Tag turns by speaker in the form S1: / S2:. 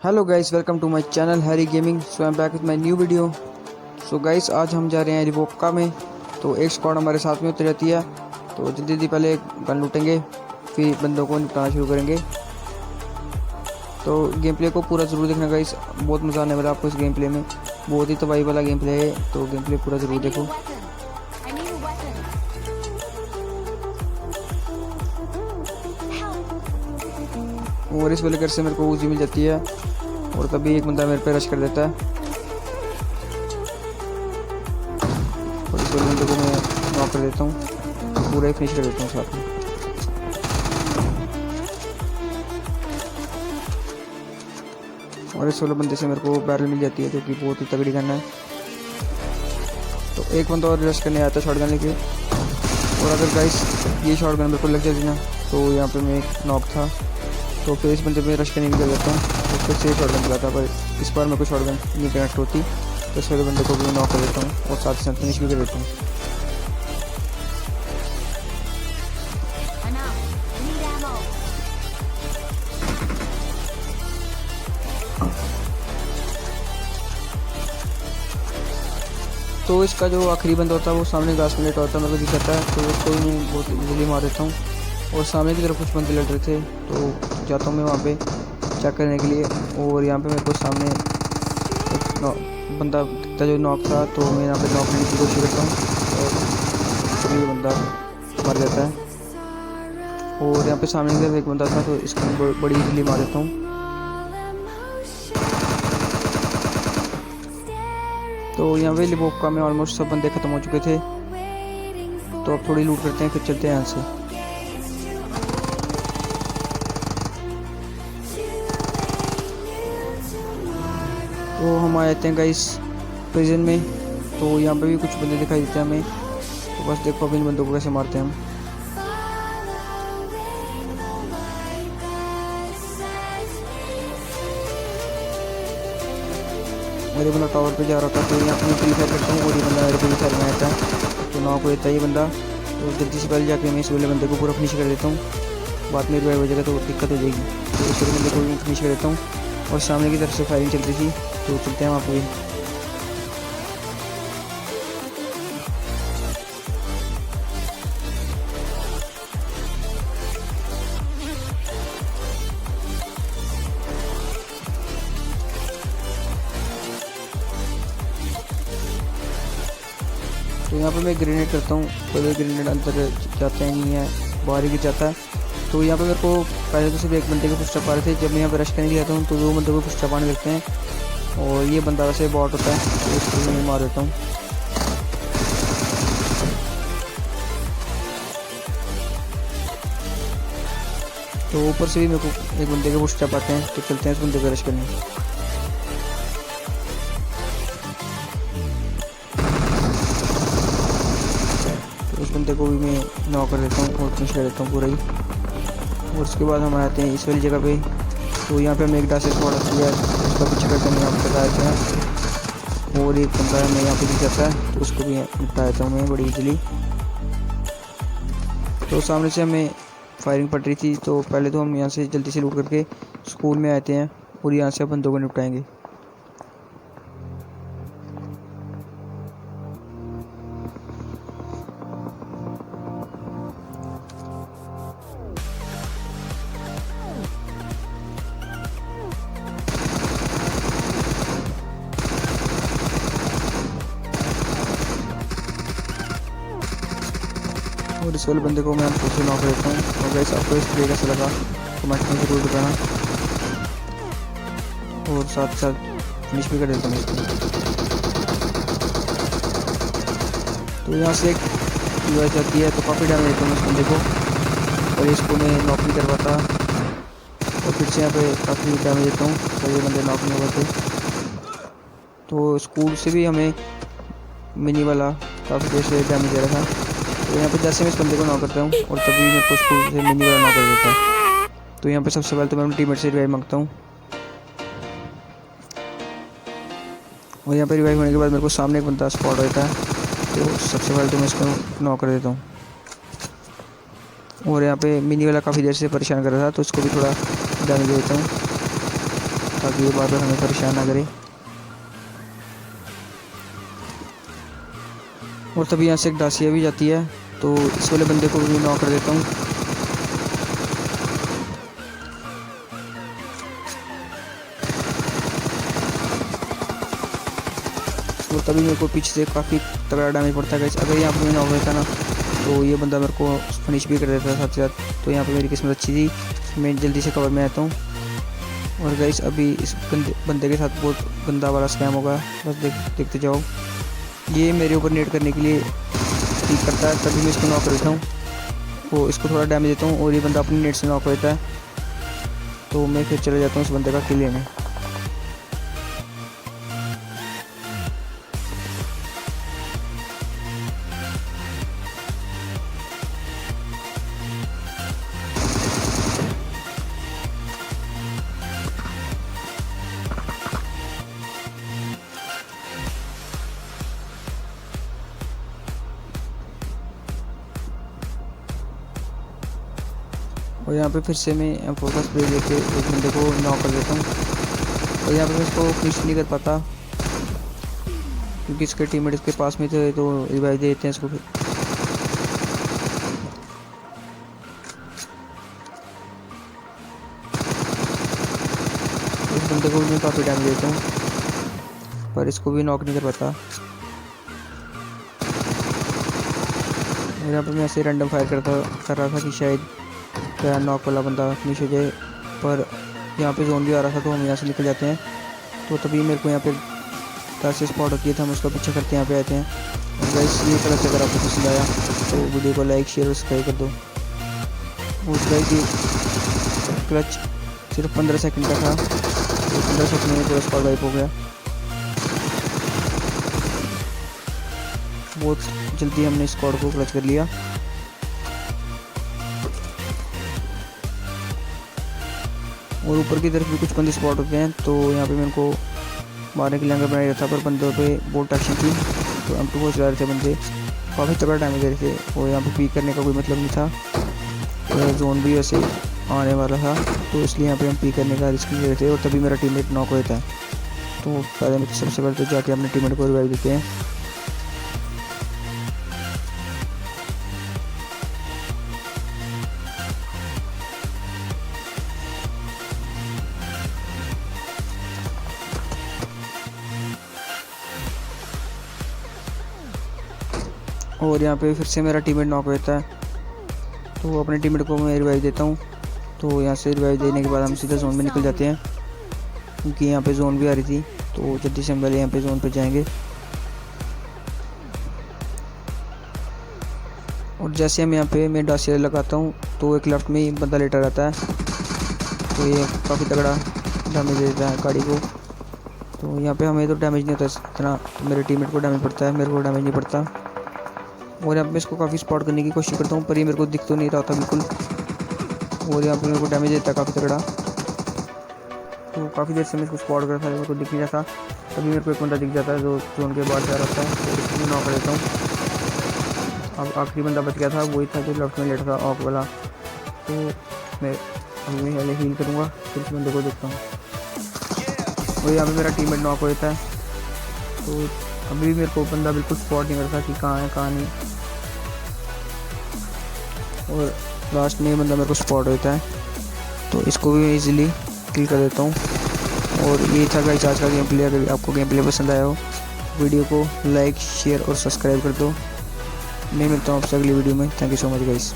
S1: Hello guys, welcome to my channel Harry gaming. So I am back with my new video. So guys, आज हम जा रहे हैं रिवोका में। तो एक स्क्वाड हमारे साथ में उतरी रहती है। तो जल्दी जल्दी पहले गन लूटेंगे, फिर बंदों को निपटाना शुरू करेंगे। तो गेम प्ले को पूरा ज़रूर देखना गाइस, बहुत मज़ा आने वाला आपको इस गेम प्ले में। बहुत ही तबाही वाला गेम प्ले है, तो गेम प्ले पूरा ज़रूर देखो। और इस वाले घर से मेरे को उजी मिल जाती है, और तभी एक बंदा मेरे पे रश कर देता है, और इस वाले बंदे को मैं नॉक कर देता हूँ, पूरा ही फिनिश कर देता हूँ साथ में। और इस वाले बंदे से मेरे को बैरल मिल जाती है, जो कि बहुत ही तगड़ी गन है। तो एक बंदा और रश करने आता है शॉटगन लेके, और अगर गाइस ये शॉटगन मेरे को लग जाती ना, तो यहाँ पे मैं एक नॉक था। तो फिर इस बंदे पे रश करने निकल जाता हूँ, तो फिर से शॉटगन चलाता, पर इस बार मेरे को शॉटगन नहीं कनेक्ट होती। तो इस वाले बंदे को भी नॉक कर देता हूँ, और साथ ही साथ फिनिश भी कर देता हूँ। तो इसका जो आखिरी बंदा होता है वो सामने घास में लेटा होता है, मेरे को दिखाता है, तो उसको भी मैं बहुत इजीली मार देता हूँ। और सामने की तरफ कुछ बंदे लड़ रहे थे, तो जाता हूँ मैं वहाँ पे चेक करने के लिए। और यहाँ पे मेरे को सामने एक बंदा दिखता जो नॉक था, तो मैं यहाँ पे नॉक करने की कोशिश करता हूँ, और ये बंदा मर जाता है। और यहाँ पे सामने की तरफ एक बंदा था, तो इसको मैं बड़ी इजीली मार देता हूँ। तो यहाँ पे लिबोका में ऑलमोस्ट सब बंदे ख़त्म हो चुके थे, तो अब थोड़ी लूट करते हैं, फिर चलते हैं यहाँ से। तो हम आ जाते हैं गाइस प्रिजन में। तो यहाँ पे भी कुछ बंदे दिखाई देते हैं हमें, तो बस देखो अब इन बंदों को कैसे मारते हैं हम। मेरे बंदा टावर पे जा रहा था, तो यहाँ पे मैं फ्री फायर करता हूँ, और ये बंदा मेरे फ्री फायर में आता है, तो नॉक हो जाता है ये बंदा। तो जल्दी से पहले जाके मैं इस वाले बंदे को पूरा फिनिश कर देता हूँ, बाद में रिवाइव हो जाएगा तो दिक्कत हो जाएगी। तो इस वाले बंदे को भी फिनिश कर देता हूँ, और सामने की तरफ से फायरिंग चल रही थी, तो चलते हैं वहाँ पे। तो यहाँ पे मैं ग्रेनेड करता हूँ, तो ये ग्रेनेड अंदर जाता ही नहीं है, बाहर ही गिर जाता है। तो यहाँ पे मेरे को पहले तो सिर्फ एक बंदे के पुशअप आ रहे थे, जब मैं यहाँ पे रश करने जाता हूँ तो दो बंदों को पुशअप आने लगते हैं, और ये बंदा वैसे बॉट होता है, तो इसको मैं मार देता हूँ। तो ऊपर से भी मेरे को एक बंदे के पुशअप आते हैं, तो चलते हैं इस बंदे को रश करने। उस बंदे को भी मैं नॉक कर देता हूँ, और फिनिश कर देता हूँ पूरा ही। और उसके बाद हम आते हैं इस वाली जगह पे। तो यहाँ पे हमें एक डांस स्पॉट आती है, उसका पीछे करके हम यहाँ पे बता देते हैं, और एक बंदा हमें यहाँ पे दिख जाता है, तो उसको भी निपटा देता हूँ मैं बड़ी इजीली। तो सामने से हमें फायरिंग पड़ रही थी, तो पहले तो हम यहाँ से जल्दी से लूट करके स्कूल में आते हैं, और यहाँ से बंदों को निपटाएंगे। और इस वाले बंदे को मैं फिर से नॉक देता हूँ। और गाइस, आपको इस प्ले कैसा लगा कमेंट में ज़रूर बताना, और साथ साथ फिनिश भी कर देता हूँ इसको। तो यहाँ से एक रिवाइव जाती है, तो काफ़ी डैमेज देता हूँ इस बंदे को, और इसको मैं नॉक नहीं कर पाता, और फिर से यहाँ पे काफ़ी डैमेज देता हूँ, तो ये बंदे नॉक नहीं होते। तो स्कूल से भी हमें मिनी वाला काफ़ी देर से डैमेज दे रहा था, तो यहाँ पे जैसे मैं इस बंदे को नॉक करता हूँ, और तभी मेरे को स्कूल से मिनी वाला नॉक कर देता है। तो यहाँ पे सबसे पहले तो मैं अपने टीममेट से रिवाइव मांगता हूँ, और यहाँ पे रिवाइव होने के बाद मेरे को सामने एक बंदा स्पॉट होता है, तो सबसे पहले तो मैं इसको नॉक कर देता हूँ। और यहाँ पे मिनी वाला काफ़ी देर से परेशान कर रहा था, तो इसको भी थोड़ा डैमेज दे देता हूँ। ताकि ये बार बार हमें परेशान ना करे। और तभी यहाँ से एक डासिया भी जाती है, तो इस वाले बंदे को भी नॉक कर देता हूँ। और तभी मेरे को पीछे से काफ़ी तगड़ा डैमेज पड़ता है गाइस। अगर यहाँ पर मैं नॉक रहता ना तो ये बंदा मेरे को फिनिश भी कर देता है साथ साथ। तो यहाँ पे मेरी किस्मत अच्छी थी, मैं जल्दी से कवर में आता हूँ। और गाइस अभी इस बंदे के साथ बहुत गंदा वाला स्कैम होगा, बस देखते जाओ। ये मेरे ऊपर नेट करने के लिए ठीक करता है, तभी मैं इसको नॉक कर देता हूँ। वो इसको थोड़ा डैमेज देता हूँ और ये बंदा अपनी नेट से नॉक रहता है। तो मैं फिर चले जाता हूँ इस बंदे का किल लेने। और यहाँ पे फिर से मैं फोकस स्प्रे लेके एक बंदे को नॉक कर देता हूँ। और यहाँ पे मैं इसको फिनिश नहीं कर पाता क्योंकि इसके टीममेट इसके पास में थे, तो रिवाइव दे देते हैं इसको। फिर इस बंदे को भी मैं काफ़ी डैमेज देता हूँ पर इसको भी नॉक नहीं कर पाता। और यहाँ पे मैं ऐसे रैंडम फायर कर रहा था कि शायद क्या नॉक वाला बंदा फिनिश हो जाए, पर यहाँ पे जोन भी आ रहा था तो हम यहाँ से निकल जाते हैं। तो तभी मेरे को यहाँ पे 10 स्पॉट होती है, तो हम उसका पीछा करते यहाँ पे आते हैं। और गाइस ये क्लच अगर आपको पसंद आया तो वीडियो को लाइक शेयर और सब्सक्राइब कर दो। और गाइस ये क्लच सिर्फ 15 सेकंड का था, तो 15 सेकंड में पूरा स्पॉट वाइप हो गया। बहुत जल्दी हमने स्क्वाड को क्लच कर लिया। और ऊपर की तरफ भी कुछ बंदे स्पॉट होते हैं, तो यहाँ पे मेरे को मारने के लिए एंगल बनाया था, पर बंदों पे बोल्ट एक्शन थी, तो M2 को चला रहे थे बंदे, काफ़ी तगड़ा डैमेज दे रहे थे। और यहाँ पे पीक करने का कोई मतलब नहीं था, तो जोन भी वैसे आने वाला था, तो इसलिए यहाँ पे हम पीक करने का रिस्क नहीं ले रहे थे। और तभी मेरा टीममेट नॉक होता है, तो पहले सबसे पहले तो जाके अपने टीममेट को रिवाइव देते हैं। और यहाँ पे फिर से मेरा टीममेट नॉक होता है, तो अपने टीममेट को मैं रिवाइव देता हूँ। तो यहाँ से रिवाइव देने के बाद हम सीधा जोन में निकल जाते हैं, क्योंकि यहाँ पे जोन भी आ रही थी, तो जल्दी से हम पहले यहाँ पे जोन पे जाएंगे। और जैसे हम यहाँ पे मैं डासिया लगाता हूँ तो एक लेफ्ट में ही बंदा लेटा रहता है, तो ये काफ़ी तगड़ा डैमेज देता है गाड़ी को। तो यहाँ पे हमें तो डैमेज नहीं होता इतना, तो मेरे टीममेट को डैमेज पड़ता है, मेरे को डैमेज नहीं पड़ता। और यहाँ पे इसको काफ़ी स्पॉट करने की कोशिश करता हूँ, पर ये मेरे को दिख तो नहीं रहा था बिल्कुल। और यहाँ पे मेरे को डैमेज देता है काफ़ी तगड़ा, तो काफ़ी देर से मैं इसको स्पॉट कर रहा था, मेरे को दिख नहीं रहा था। तभी मेरे को एक बंदा दिख जाता है जो जोन के बाहर जा रहा था, तो इसको मैं नॉक कर देता हूँ। अब आखिरी बंदा बच गया था, वही था जो लेफ्ट में लेटा था ऑक वाला। तो मैं अभी पहले हील करूँगा, फिर इस बंदे को देखता हूँ। और यहाँ पर मेरा टीममेट नॉक हो जाता है, तो अभी मेरे को बंदा बिल्कुल स्पॉट नहीं करता कि कहाँ है कहाँ नहीं। और लास्ट में बंदा मेरे को स्पॉट होता है, तो इसको भी मैं इजीली किल कर देता हूँ। और ये था गाइस आज का गेम प्ले। अगर आपको गेम प्ले पसंद आया हो वीडियो को लाइक शेयर और सब्सक्राइब कर दो। मैं मिलता हूँ आपसे अगली वीडियो में। Thank you so much guys.